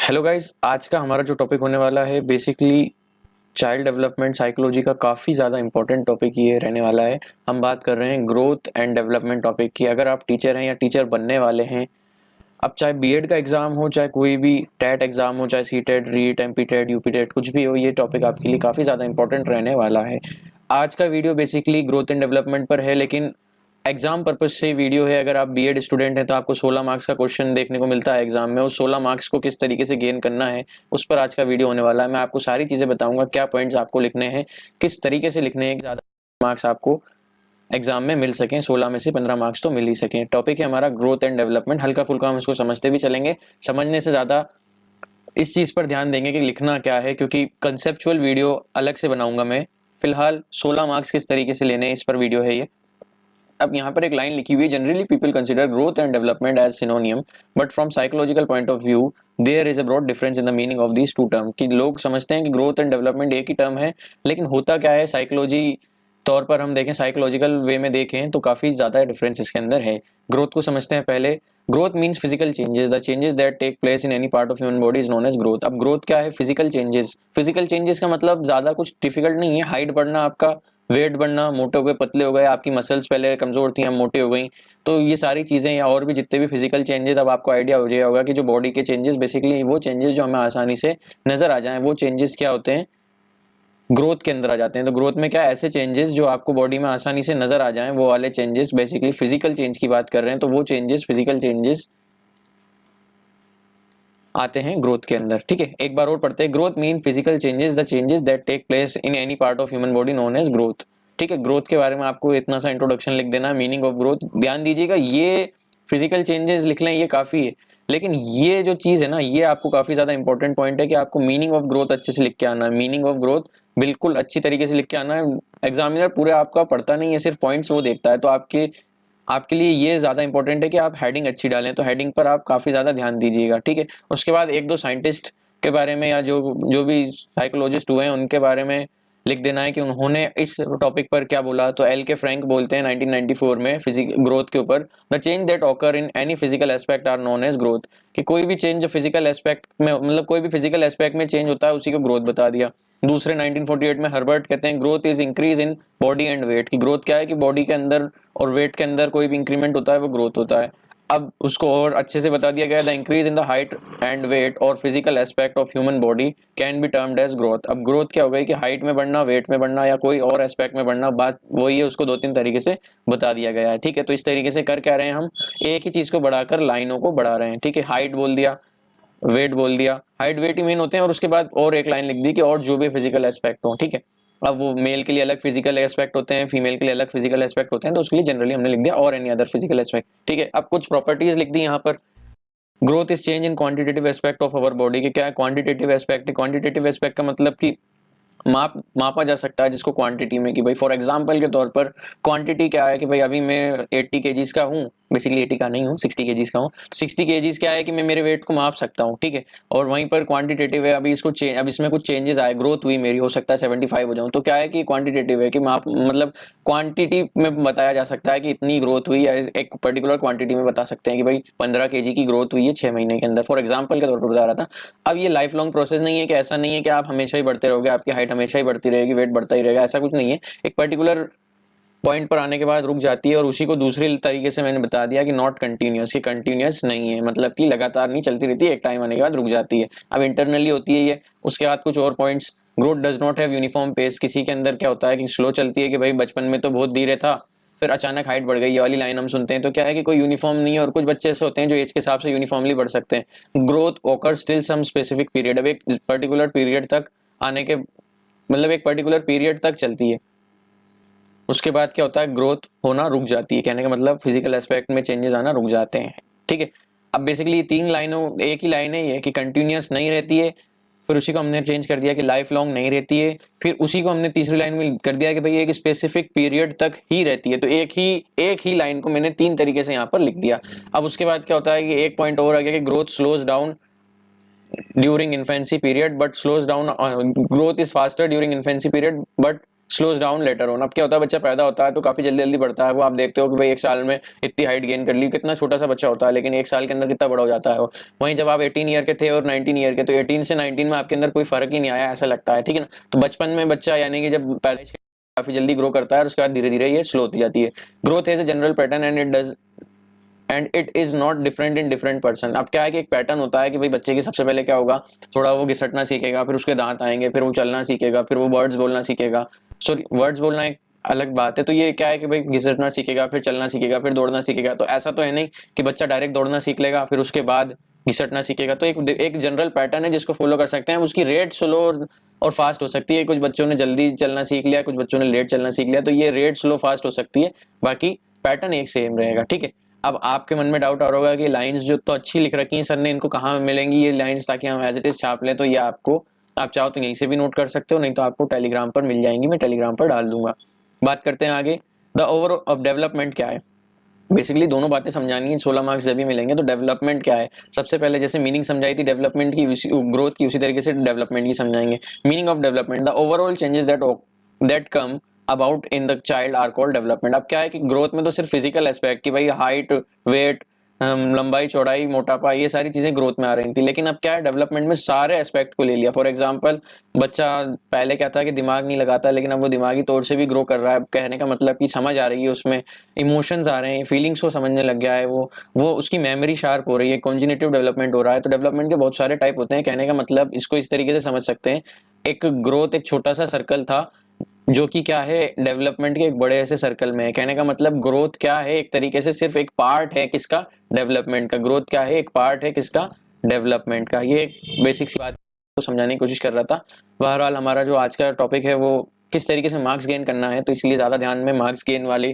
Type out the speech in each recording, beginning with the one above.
Hello guys, आज का हमारा जो टॉपिक होने वाला है बेसिकली चाइल्ड डेवलपमेंट साइकोलॉजी का काफ़ी ज़्यादा इंपॉर्टेंट टॉपिक ये रहने वाला है। हम बात कर रहे हैं ग्रोथ एंड डेवलपमेंट टॉपिक की। अगर आप टीचर हैं या टीचर बनने वाले हैं, अब चाहे बीएड का एग्ज़ाम हो, चाहे कोई भी टेट एग्ज़ाम हो, चाहे सीटेट, रीट, एमपीटेट, यूपीटेट, कुछ भी हो, ये टॉपिक आपके लिए काफ़ी ज़्यादा इंपॉर्टेंट रहने वाला है। आज का video basically growth and development पर है, लेकिन एग्जाम पर्पज से वीडियो है। अगर आप बीएड स्टूडेंट हैं तो आपको 16 मार्क्स का क्वेश्चन देखने को मिलता है एग्जाम में। उस 16 मार्क्स को किस तरीके से गेन करना है, उस पर आज का वीडियो होने वाला है। मैं आपको सारी चीज़ें बताऊंगा, क्या पॉइंट्स आपको लिखने हैं, किस तरीके से लिखने हैं, ज़्यादा मार्क्स आपको एग्जाम में मिल सकें, 16 में से 15 मार्क्स तो मिल ही सकें। टॉपिक है हमारा ग्रोथ एंड डेवलपमेंट। हल्का फुल्का हम इसको समझते भी चलेंगे, समझने से ज़्यादा इस चीज़ पर ध्यान देंगे कि लिखना क्या है, क्योंकि कंसेप्चुअल वीडियो अलग से बनाऊंगा मैं। फिलहाल 16 मार्क्स किस तरीके से लेने हैं, इस पर वीडियो है ये। अब यहाँ पर एक लाइन लिखी हुई है, generally people consider growth and development as synonym, but from psychological point of view there is a broad difference in the meaning of these two term. कि लोग समझते हैं कि ग्रोथ एंड डेवलपमेंट एक ही टर्म है, लेकिन होता क्या है साइकोलॉजी तौर पर हम देखें, साइकोलॉजिकल वे में देखें तो काफ़ी ज़्यादा डिफरेंस इसके अंदर है। ग्रोथ को समझते हैं पहले। Growth means physical changes, the changes that take place in any part of human body is known as growth. अब ग्रोथ क्या है? Physical changes. फिजिकल चेंजेस का मतलब ज़्यादा कुछ डिफिकल्ट नहीं है। हाइट बढ़ना, आपका वेट बढ़ना, मोटे हो गए, पतले हो गए, आपकी मसल्स पहले कमजोर थी, अब मोटी हो गई, तो ये सारी चीजें या और भी जितने भी फिजिकल चेंजेस, अब आपको आइडिया हो जाएगा होगा कि जो बॉडी के चेंजेस, बेसिकली वो चेंजेस जो हमें आसानी से नजर आ जाएं, वो चेंजेस क्या होते हैं? ग्रोथ के अंदर आ जाते हैं। तो ग्रोथ में क्या, ऐसे चेंजेस जो आपको बॉडी में आसानी से नजर आ जाएं, वो वाले चेंजेस, बेसिकली फिजिकल चेंज की बात कर रहे हैं, तो वो चेंजेस, फिजिकल चेंजेस आते हैं ग्रोथ के अंदर। ठीक है, एक बार और पढ़ते हैं। Growth mean physical changes, the changes that take place in any part of human body known as growth. ठीक है, ग्रोथ के बारे में आपको इतना सा इंट्रोडक्शन लिख देना है। मीनिंग ऑफ ग्रोथ ध्यान दीजिएगा, ये फिजिकल चेंजेस लिख लें ये काफी है, लेकिन ये जो चीज है ना, ये आपको काफी ज्यादा इंपॉर्टेंट पॉइंट है कि आपको मीनिंग ऑफ ग्रोथ अच्छे से लिख के आना है। मीनिंग ऑफ ग्रोथ बिल्कुल अच्छी तरीके से लिख के आना है। एग्जामिनर पूरे आपका पढ़ता नहीं है, सिर्फ पॉइंट्स वो देखता है, तो आपके आपके लिए ये ज़्यादा इंपॉर्टेंट है कि आप हेडिंग अच्छी डालें, तो हेडिंग पर आप काफ़ी ज़्यादा ध्यान दीजिएगा। ठीक है, उसके बाद एक दो साइंटिस्ट के बारे में या जो जो भी साइकोलॉजिस्ट हुए हैं उनके बारे में लिख देना है कि उन्होंने इस टॉपिक पर क्या बोला। तो एल के फ्रैंक बोलते हैं 1994 में फिजिक ग्रोथ के ऊपर, the change that occur in any physical aspect are known as growth. कि कोई भी चेंज जो फिजिकल एस्पेक्ट में, मतलब कोई भी फिजिकल एस्पेक्ट में चेंज होता है, उसी को ग्रोथ बता दिया। दूसरे 1948 में हर्बर्ट कहते हैं growth is increase in body and weight. की ग्रोथ क्या है कि बॉडी के अंदर और वेट के अंदर कोई भी इंक्रीमेंट होता है वो ग्रोथ होता है। अब उसको और अच्छे से बता दिया गया, the increase in the height and weight और physical aspect of human body can be termed as growth. अब ग्रोथ क्या हो गई कि हाइट में बढ़ना, वेट में बढ़ना, या कोई और एस्पेक्ट में बढ़ना, बात वही है, उसको दो तीन तरीके से बता दिया गया है। ठीक है, तो इस तरीके से कर क्या रहे हैं हम, एक ही चीज को बढ़ाकर लाइनों को बढ़ा रहे हैं। ठीक है, हाइट बोल दिया, वेट बोल दिया, हाइट वेट ही मेन होते हैं, और उसके बाद और एक लाइन लिख दी कि और जो भी फिजिकल एस्पेक्ट हो। ठीक है, अब वो मेल के लिए अलग फिजिकल एस्पेक्ट होते हैं, फीमेल के लिए अलग फिजिकल एस्पेक्ट होते हैं, तो उसके लिए जनरली हमने लिख दिया और एनी अदर फिजिकल एस्पेक्ट। ठीक है, अब कुछ प्रॉपर्टीज लिख दी यहाँ पर। Growth is change in quantitative aspect of our body. के क्या है क्वांटिटेटिव एस्पेक्ट? क्वांटिटेटिव एस्पेक्ट का मतलब कि मापा जा सकता है जिसको क्वांटिटी में, कि भाई फॉर एग्जांपल के तौर पर क्वांटिटी क्या है कि भाई अभी मैं 80 केजीज का हूँ, बेसिकली 80 का नहीं हूँ, 60 केजीज का हूँ। 60 केजीज क्या है कि मैं मेरे वेट को माप सकता हूँ। ठीक है, और वहीं पर क्वांटिटेटिव है, अभी इसको चेंज, अब इसमें कुछ चेंजेस आए, ग्रोथ हुई मेरी, हो सकता है 75 हो जाऊँ, तो क्या है कि क्वांटिटेटिव है कि माप, मतलब क्वांटिटी में बताया जा सकता है कि इतनी ग्रोथ हुई, या एक पर्टिकुलर क्वांटिटी में बता सकते हैं कि भाई 15 केजी की ग्रोथ हुई है 6 महीने के अंदर, फॉर एग्जाम्पल के तौर पर बता रहा था। अब ये लाइफ लॉन्ग प्रोसेस नहीं है कि ऐसा नहीं है कि आप हमेशा ही बढ़ते रहोगे, आपकी हाइट हमेशा ही बढ़ती रहेगी, वेट बढ़ता ही रहेगा, ऐसा कुछ नहीं है। एक पर्टिकुलर पॉइंट पर आने के बाद रुक जाती है, और उसी को दूसरे तरीके से मैंने बता दिया कि नॉट कंटिन्यूअस, ये कंटिन्यूअस नहीं है, मतलब कि लगातार नहीं चलती रहती है, एक टाइम आने के बाद रुक जाती है। अब इंटरनली होती है ये। उसके बाद कुछ और points, growth does not have uniform pace. किसी के अंदर क्या होता है कि स्लो चलती है, कि भाई बचपन में तो बहुत धीरे था, फिर अचानक हाइट बढ़ गई, ये वाली लाइन हम सुनते हैं, तो क्या है कि कोई यूनिफॉर्म नहीं है, और कुछ बच्चे ऐसे होते हैं जो एज के हिसाब से यूनिफॉर्मली बढ़ सकते हैं। Growth occurs till some specific period. अब एक पर्टिकुलर पीरियड तक आने के, मतलब एक पर्टिकुलर पीरियड तक चलती है, उसके बाद क्या होता है, ग्रोथ होना रुक जाती है। कहने का मतलब फिजिकल एस्पेक्ट में चेंजेस आना रुक जाते हैं। ठीक है, अब बेसिकली तीन लाइनों, एक ही लाइन है ये कि कंटिन्यूअस नहीं रहती है, फिर उसी को हमने चेंज कर दिया कि लाइफ लॉन्ग नहीं रहती है, फिर उसी को हमने तीसरी लाइन में कर दिया कि भाई एक स्पेसिफिक पीरियड तक ही रहती है। तो एक ही लाइन को मैंने तीन तरीके से यहाँ पर लिख दिया। अब उसके बाद क्या होता है कि एक पॉइंट और आ गया कि growth slows down during infancy period but slows down, growth is faster during infancy period but slows down later on. अब क्या होता है, बच्चा पैदा होता है तो काफी जल्दी जल्दी बढ़ता है वो, आप देखते हो कि भाई 1 साल में इतनी हाइट गेन कर ली, कितना छोटा सा बच्चा होता है लेकिन 1 साल के अंदर कितना बड़ा हो जाता है वो। वहीं जब आप 18 ईयर के थे और 19 ईयर के, तो 18 से 19 में आपके अंदर कोई फर्क ही नहीं आया ऐसा लगता है, ठीक है ना। तो बचपन में बच्चा यानी कि जब पहले काफी जल्दी ग्रो करता है और उसके बाद धीरे धीरे ये स्लो होती जाती है। Growth is a general pattern and it is not different in different person. अब क्या है कि एक पैटर्न होता है कि भाई बच्चे की सबसे पहले क्या होगा, थोड़ा वो घिसटना सीखेगा, फिर उसके दांत आएंगे, फिर वो चलना सीखेगा, फिर वो वर्ड्स बोलना सीखेगा। सॉरी, वर्ड्स बोलना एक अलग बात है। तो ये क्या है कि भाई घिसटना सीखेगा, फिर चलना सीखेगा, फिर दौड़ना सीखेगा। तो ऐसा तो है नहीं कि बच्चा डायरेक्ट दौड़ना सीख लेगा फिर उसके बाद घिसटना सीखेगा। तो एक जनरल पैटर्न है जिसको फॉलो कर सकते हैं। उसकी रेट स्लो और फास्ट हो सकती है। कुछ बच्चों ने जल्दी चलना सीख लिया, कुछ बच्चों ने लेट चलना सीख लिया, तो ये रेट स्लो फास्ट हो सकती है, बाकी पैटर्न एक सेम रहेगा, ठीक है। अब आपके मन में डाउट आ रहा होगा कि लाइंस जो तो अच्छी लिख रखी हैं सर ने, इनको कहाँ मिलेंगी ये लाइंस ताकि हम एज इट इज छाप लें। तो ये आपको, आप चाहो तो यहीं से भी नोट कर सकते हो, नहीं तो आपको टेलीग्राम पर मिल जाएंगी, मैं टेलीग्राम पर डाल दूंगा। बात करते हैं आगे, द ओवर ऑफ डेवलपमेंट क्या है। बेसिकली दोनों बातें समझानी है, 16 मार्क्स जब भी मिलेंगे। तो डेवलपमेंट क्या है, सबसे पहले जैसे मीनिंग समझाई थी डेवलपमेंट की, ग्रोथ की, उसी तरीके से डेवलपमेंट की समझाएंगे। Meaning of development, the overall changes that come about in the child are called development. अब क्या है कि ग्रोथ में तो सिर्फ फिजिकल एस्पेक्ट की भाई हाइट, वेट, लंबाई, चौड़ाई, मोटापा, ये सारी चीजें ग्रोथ में आ रही थी, लेकिन अब क्या है डेवलपमेंट में सारे एस्पेक्ट को ले लिया। फॉर एग्जांपल, बच्चा पहले क्या था कि दिमाग नहीं लगाता, लेकिन अब वो दिमागी तौर से भी ग्रो कर रहा है। कहने का मतलब कि समझ आ रही है, उसमें इमोशंस आ रहे हैं, फीलिंग्स को समझने लग गया है वो उसकी मेमोरी शार्प हो रही है, कॉन्जिनेटिव डेवलपमेंट हो रहा है। तो डेवलपमेंट के बहुत सारे टाइप होते हैं। कहने का मतलब इसको इस तरीके से समझ सकते हैं, एक ग्रोथ एक छोटा सा सर्कल था जो कि क्या है डेवलपमेंट के एक बड़े ऐसे सर्कल में है। कहने का मतलब ग्रोथ क्या है, एक तरीके से सिर्फ एक पार्ट है किसका, डेवलपमेंट का। ग्रोथ क्या है, एक पार्ट है किसका, डेवलपमेंट का। ये एक बेसिक सी बात को समझाने की कोशिश कर रहा था। बहरहाल हमारा जो आज का टॉपिक है वो किस तरीके से मार्क्स गेन करना है, तो इसलिए ज्यादा ध्यान में मार्क्स गेन वाले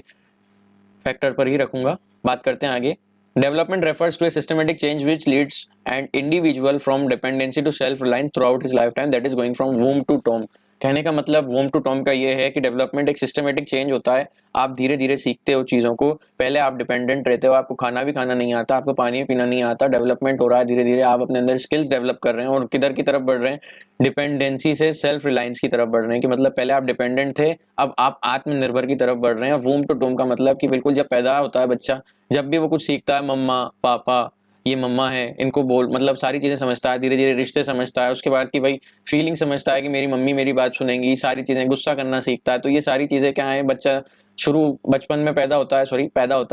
फैक्टर पर ही रखूंगा। बात करते हैं आगे। Development refers to a systematic change which leads an individual from dependency to self reliance throughout his lifetime, that is going from womb to tomb. कहने का मतलब वूम टू टॉम का ये है कि डेवलपमेंट एक सिस्टमेटिक चेंज होता है। आप धीरे धीरे सीखते हो चीज़ों को। पहले आप डिपेंडेंट रहते हो, आपको खाना भी खाना नहीं आता, आपको पानी भी पीना नहीं आता। डेवलपमेंट हो रहा है धीरे धीरे, आप अपने अंदर स्किल्स डेवलप कर रहे हैं और किधर की तरफ बढ़ रहे हैं, डिपेंडेंसी से सेल्फ रिलायंस की तरफ बढ़ रहे हैं। कि मतलब पहले आप डिपेंडेंट थे, अब आप आत्मनिर्भर की तरफ बढ़ रहे हैं। वूम टू टूम का मतलब कि बिल्कुल जब पैदा होता है बच्चा, जब भी वो कुछ सीखता है, मम्मा पापा, ये मम्मा है, इनको बोल, मतलब सारी चीजें समझता है, धीरे धीरे रिश्ते समझता है। उसके बाद की भाई फीलिंग समझता है कि मेरी मम्मी मेरी बात सुनेंगी, सारी चीजें, गुस्सा करना सीखता है। तो ये सारी चीजें क्या है, बच्चा शुरू बचपन में पैदा होता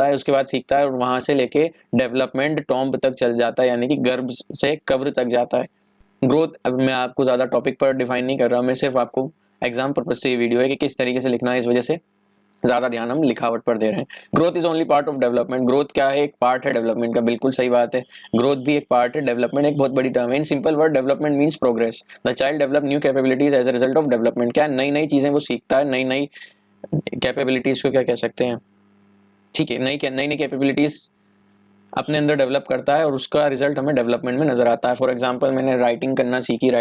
है, उसके बाद सीखता है और वहां से लेके डेवलपमेंट टॉम्ब तक चल जाता है, यानी कि गर्भ से कब्र तक जाता है। ग्रोथ, अब मैं आपको ज्यादा टॉपिक पर डिफाइन नहीं कर रहा, मैं सिर्फ आपको एग्जाम पर्पज से ये वीडियो है कि किस तरीके से लिखना है, इस वजह से ज्यादा ध्यान हम लिखावट पर दे रहे हैं। Growth is only part of development. Growth क्या है, एक पार्ट है डेवलपमेंट का, बिल्कुल सही बात है। ग्रोथ भी एक पार्ट है, डेवलपमेंट एक बहुत बड़ी टर्म है। In simple word, development means progress. The child develop new capabilities as a result of development. क्या नई नई चीजें वो सीखता है, नई नई कैपेबिलिटीज को क्या कह सकते हैं, ठीक है, नई नई कैपेबिलिटीज अपने अंदर डेवलप करता है और उसका रिजल्ट हमें डेवलपमेंट में नजर आता है। फॉर एग्जाम्पल, मैंने राइटिंग करना सीखी,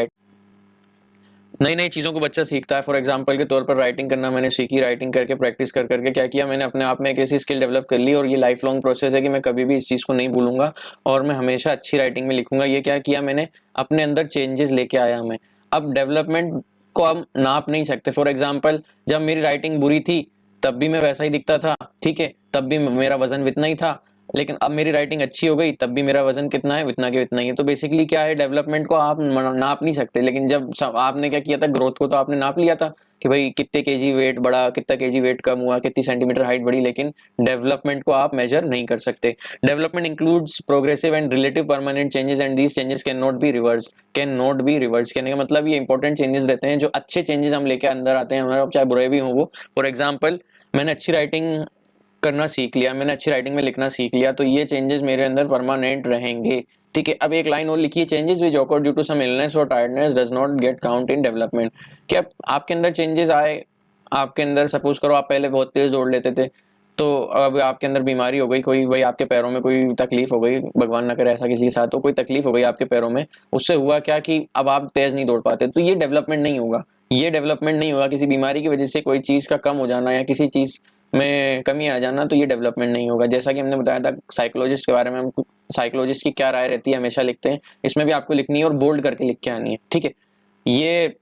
नई नई चीज़ों को बच्चा सीखता है। फॉर एग्जांपल के तौर पर राइटिंग करना मैंने सीखी, राइटिंग करके प्रैक्टिस कर करके क्या किया, मैंने अपने आप में एक ऐसी स्किल डेवलप कर ली और ये लाइफ लॉन्ग प्रोसेस है कि मैं कभी भी इस चीज़ को नहीं भूलूंगा और मैं हमेशा अच्छी राइटिंग में लिखूंगा। ये क्या किया मैंने, अपने अंदर चेंजेस लेके आया मैं। अब डेवलपमेंट को हम नाप नहीं सकते। फॉर एग्जाम्पल, जब मेरी राइटिंग बुरी थी तब भी मैं वैसा ही दिखता था, ठीक है, तब भी मेरा वजन इतना ही था। लेकिन अब मेरी राइटिंग अच्छी हो गई, तब भी मेरा वजन कितना है, इतना के इतना ही है। तो बेसिकली क्या है, डेवलपमेंट को आप नाप नहीं सकते। लेकिन जब आपने क्या किया था, ग्रोथ को तो आपने नाप लिया था कि भाई कितने केजी वेट बढ़ा, कितना केजी वेट कम हुआ, कितनी सेंटीमीटर हाइट बढ़ी, लेकिन डेवलपमेंट को आप मेजर नहीं कर सकते। Development includes progressive and relative permanent changes and these changes can not be reverse. कहने का मतलब ये इंपॉर्टेंट चेंजेस रहते हैं, जो अच्छे चेंजेस हम लेके अंदर आते हैं हमारे, चाहे बुरे भी हों वो। फॉर एग्जाम्पल, मैंने अच्छी राइटिंग करना सीख लिया, मैंने अच्छी राइटिंग में लिखना सीख लिया, तो ये चेंजेस मेरे अंदर परमानेंट रहेंगे, ठीक है। अब एक लाइन और लिखिए, changes which occur due to some illness और tiredness does not get count in development. क्या आपके अंदर चेंजेस आए, आपके अंदर सपोज करो आप पहले बहुत तेज दौड़ लेते थे, तो अब आपके अंदर बीमारी हो गई, कोई भाई आपके पैरों में कोई तकलीफ हो गई, भगवान ना करे ऐसा किसी के साथ, तो कोई तकलीफ हो गई आपके पैरों में, उससे हुआ क्या कि अब आप तेज नहीं दौड़ पाते, तो ये डेवलपमेंट नहीं होगा। ये डेवलपमेंट नहीं होगा, किसी बीमारी की वजह से कोई चीज का कम हो जाना या किसी चीज में कमी आ जाना, तो ये डेवलपमेंट नहीं होगा। जैसा कि हमने बताया था साइकोलॉजिस्ट के बारे में, हम साइकोलॉजिस्ट की क्या राय रहती है हमेशा लिखते हैं, इसमें भी आपको लिखनी है और बोल्ड करके लिख के आनी है, ठीक है। ये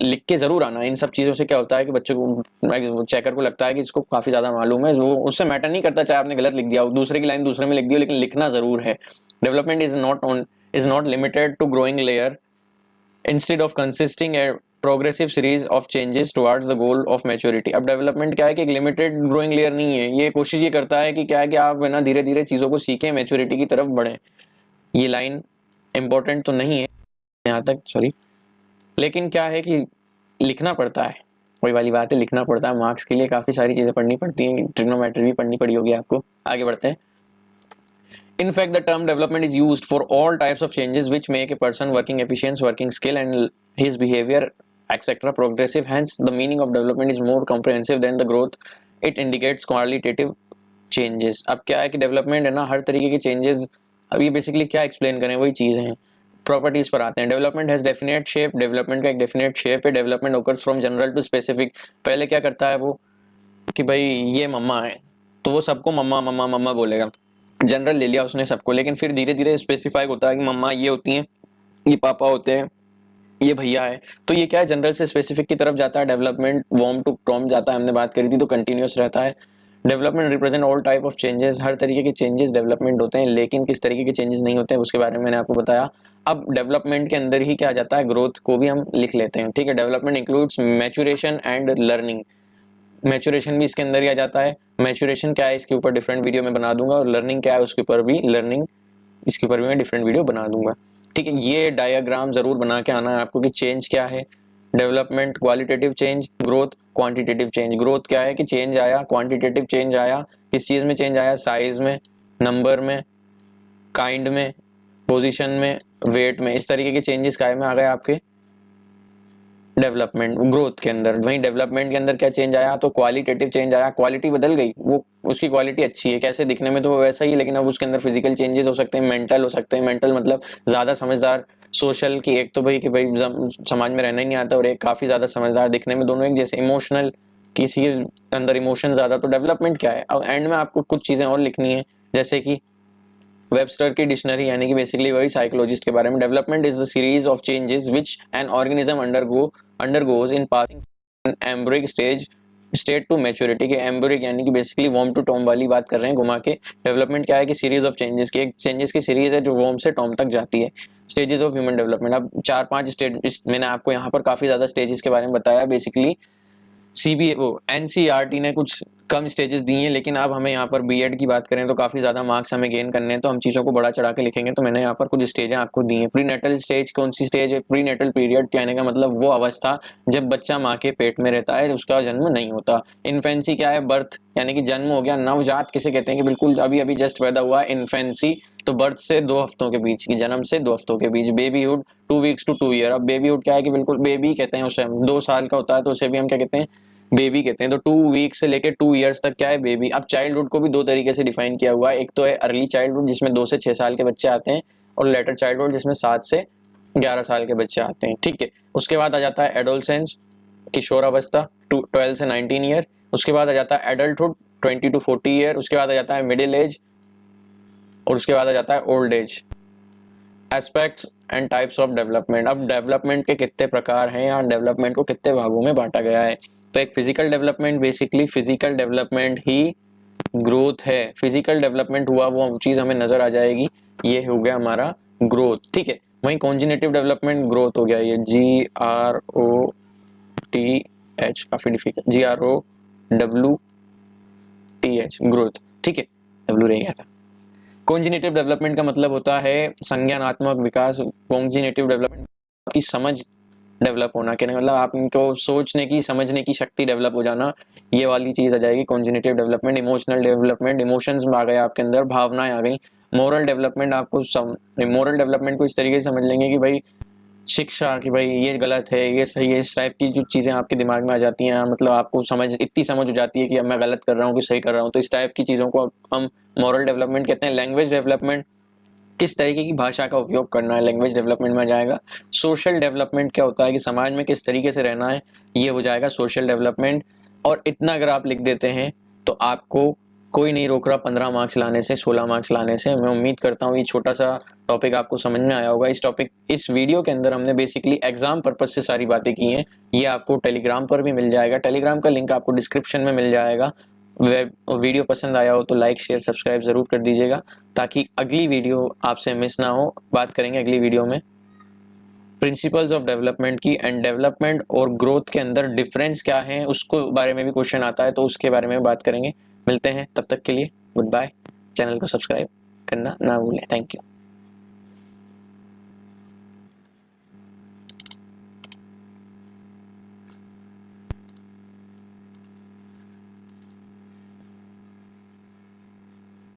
लिख के जरूर आना। इन सब चीज़ों से क्या होता है कि बच्चों को, चेकर को लगता है कि इसको काफ़ी ज़्यादा मालूम है, वो उससे मैटर नहीं करता चाहे आपने गलत लिख दिया हो, दूसरे की लाइन दूसरे में लिख दी हो, लेकिन लिखना ज़रूर है। Development is not limited to growing लेयर instead of consisting a progressive series of changes towards the goal of maturity. अब डेवलपमेंट क्या है कि एक लिमिटेड ग्रोइंग लेयर नहीं है, ये कोशिश ये करता है कि क्या है कि आप ना धीरे धीरे चीज़ों को सीखें, मैच्योरिटी की तरफ बढ़ें। ये लाइन इंपॉर्टेंट तो नहीं है यहाँ तक, सॉरी, लेकिन क्या है कि लिखना पड़ता है, वही वाली बात है, लिखना पड़ता है। मार्क्स के लिए काफ़ी सारी चीज़ें पढ़नी पड़ती हैं, ट्रिग्नोमेट्री भी पढ़नी पड़ी होगी आपको। आगे बढ़ते हैं। In fact, the term development is used for all types of changes which make a person working efficiency, working skill, and his behavior, etc. progressive. Hence, the meaning of development is more comprehensive than the growth. It indicates qualitative changes. अब क्या है कि development है ना, हर तरीके के changes. अब ये बेसिकली क्या एक्सप्लेन करें, वही चीज़ है। प्रॉपर्टीज पर आते हैं। Development has definite shape, development का एक डेफिनेट शेप है। Development occurs from general to specific. पहले क्या करता है वो कि भाई ये मम्मा है तो वो सबको मम्मा मम्मा मम्मा बोलेगा, जनरल ले लिया उसने सबको, लेकिन फिर धीरे धीरे स्पेसिफाई होता है कि मम्मा ये होती हैं, ये पापा होते हैं, ये भैया है। तो ये क्या है, जनरल से स्पेसिफिक की तरफ जाता है। डेवलपमेंट वॉर्म टू प्रॉम जाता है, हमने बात करी थी, तो कंटिन्यूस रहता है। Development represent all type of changes, हर तरीके के चेंजेस डेवलपमेंट होते हैं, लेकिन किस तरीके के चेंजेस नहीं होते हैं उसके बारे में मैंने आपको बताया। अब डेवलपमेंट के अंदर ही क्या आ जाता है, ग्रोथ को भी हम लिख लेते हैं, ठीक है। Development includes maturation and learning. Maturation भी इसके अंदर ही आ जाता है। मैच्योरेशन क्या है इसके ऊपर डिफरेंट वीडियो में बना दूंगा, और लर्निंग क्या है उसके ऊपर भी, लर्निंग इसके ऊपर भी मैं डिफरेंट वीडियो बना दूंगा, ठीक है। ये डायग्राम जरूर बना के आना है आपको कि चेंज क्या है। Development qualitative change, growth quantitative change. Growth क्या है कि चेंज आया, क्वांटिटेटिव चेंज आया, किस चीज़ में चेंज आया, साइज में, नंबर में, काइंड में, पोजीशन में, वेट में, इस तरीके के चेंजेस काय में आ गए आपके डेवलपमेंट ग्रोथ के अंदर। वहीं डेवलपमेंट के अंदर क्या चेंज आया, तो क्वालिटेटिव चेंज आया, क्वालिटी बदल गई, वो उसकी क्वालिटी अच्छी है, कैसे दिखने में तो वो वैसा ही, लेकिन अब उसके अंदर फिजिकल चेंजेस हो सकते हैं, मेंटल हो सकते हैं। मेंटल मतलब ज़्यादा समझदार, सोशल की एक तो भाई कि भाई समाज में रहना ही नहीं आता, और एक काफ़ी ज़्यादा समझदार, दिखने में दोनों एक जैसे। इमोशनल, किसी के अंदर इमोशन ज़्यादा, तो डेवलपमेंट क्या है। अब एंड में आपको कुछ चीज़ें और लिखनी है, जैसे कि वेबस्टर की डिक्शनरी, यानी कि बेसिकली वही साइकोलॉजिस्ट के बारे में। Development is the series of changes which an organism undergoes in passing embryonic state to maturity. के एम्ब्रिक यानी कि बेसिकली वॉर्म टू टॉम वाली बात कर रहे हैं घुमा के। डेवलपमेंट क्या है कि सीरीज ऑफ चेंजेस की, एक चेंजेस की सीरीज है जो वॉर्म से टॉम तक जाती है। स्टेजेस ऑफ ह्यूमन डेवलपमेंट, अब 4-5 स्टेज मैंने आपको यहाँ पर काफी ज्यादा स्टेजेस के बारे में बताया। बेसिकली एनसीईआरटी ने कुछ कम स्टेजेस दी हैं, लेकिन अब हमें यहाँ पर बीएड की बात करें तो काफ़ी ज़्यादा मार्क्स हमें गेन करने हैं, तो हम चीज़ों को बड़ा चढ़ा के लिखेंगे। तो मैंने यहाँ पर कुछ स्टेजें आपको दी हैं। प्री नेटल स्टेज कौन सी स्टेज है, प्री नेटल पीरियड कहने का मतलब वो अवस्था जब बच्चा माँ के पेट में रहता है, उसका जन्म नहीं होता। इन्फेंसी क्या है, बर्थ यानी कि जन्म हो गया। नवजात किसे कहते हैं कि बिल्कुल अभी अभी जस्ट पैदा हुआ, इन्फेंसी तो बर्थ से 2 हफ्तों के बीच की, जन्म से 2 हफ्तों के बीच। Babyhood 2 weeks to 2 year. अब बेबीहुड क्या है कि बिल्कुल बेबी कहते हैं उसे, हम 2 साल का होता है तो उसे भी हम क्या कहते हैं, बेबी कहते हैं। तो 2 वीक से लेकर 2 ईयर्स तक क्या है, बेबी। अब चाइल्डहुड को भी 2 तरीके से डिफाइन किया हुआ है, एक तो है अर्ली चाइल्डहुड जिसमें 2 से 6 साल के बच्चे आते हैं, और लेटर चाइल्डहुड जिसमें 7 से 11 साल के बच्चे आते हैं, ठीक है। उसके बाद आ जाता है एडोलसेंस, किशोरावस्था 12 से 19 ईयर। उसके बाद आ जाता है एडल्टहुड 20 टू 40 ईयर। उसके बाद आ जाता है मिडिल एज, और उसके बाद आ जाता है old age. Aspects and types of development, अब डेवलपमेंट के कितने प्रकार हैं या डेवलपमेंट को कितने भागों में बांटा गया है। तो एक physical development, basically physical development ही ग्रोथ है। फिजिकल डेवलपमेंट हुआ वो चीज हमें नजर आ जाएगी, ये हो गया हमारा ग्रोथ, ठीक है। वहीं कॉन्जिनेटिव डेवलपमेंट ग्रोथ हो गया, ये GROTH, काफी डिफिकल्ट, GROWTH ग्रोथ, ठीक है, डब्ल्यू रह गया था। कॉन्जिनेटिव डेवलपमेंट का मतलब होता है संज्ञानात्मक विकास। कॉन्जिनेटिव डेवलपमेंट की समझ डेवलप होना, कहने मतलब आपको सोचने की, समझने की शक्ति डेवलप हो जाना, ये वाली चीज आ जाएगी कॉन्जिनेटिव डेवलपमेंट। इमोशनल डेवलपमेंट, इमोशंस में आ गए आपके अंदर, भावनाएं आ गई। मोरल डेवलपमेंट, आपको मोरल डेवलपमेंट को इस तरीके से समझ लेंगे कि भाई शिक्षा, कि भाई ये गलत है ये सही है, इस टाइप की जो चीज़ें आपके दिमाग में आ जाती हैं, मतलब आपको इतनी समझ हो जाती है कि अब मैं गलत कर रहा हूँ कि सही कर रहा हूँ, तो इस टाइप की चीज़ों को हम मॉरल डेवलपमेंट कहते हैं। लैंग्वेज डेवलपमेंट, किस तरीके की भाषा का उपयोग करना है, लैंग्वेज डेवलपमेंट में आ जाएगा। सोशल डेवलपमेंट क्या होता है कि समाज में किस तरीके से रहना है, ये हो जाएगा सोशल डेवलपमेंट। और इतना अगर आप लिख देते हैं तो आपको कोई नहीं रोक रहा 15 मार्क्स लाने से, 16 मार्क्स लाने से। मैं उम्मीद करता हूँ ये छोटा सा टॉपिक आपको समझ में आया होगा। इस वीडियो के अंदर हमने बेसिकली एग्जाम पर्पज से सारी बातें की हैं। ये आपको टेलीग्राम पर भी मिल जाएगा, टेलीग्राम का लिंक आपको डिस्क्रिप्शन में मिल जाएगा। वीडियो पसंद आया हो तो लाइक शेयर सब्सक्राइब ज़रूर कर दीजिएगा, ताकि अगली वीडियो आपसे मिस ना हो। बात करेंगे अगली वीडियो में प्रिंसिपल्स ऑफ डेवलपमेंट की, एंड डेवलपमेंट और ग्रोथ के अंदर डिफरेंस क्या है उसको बारे में भी क्वेश्चन आता है, तो उसके बारे में बात करेंगे। मिलते हैं, तब तक के लिए गुड बाय। चैनल को सब्सक्राइब करना ना भूलें। Thank you.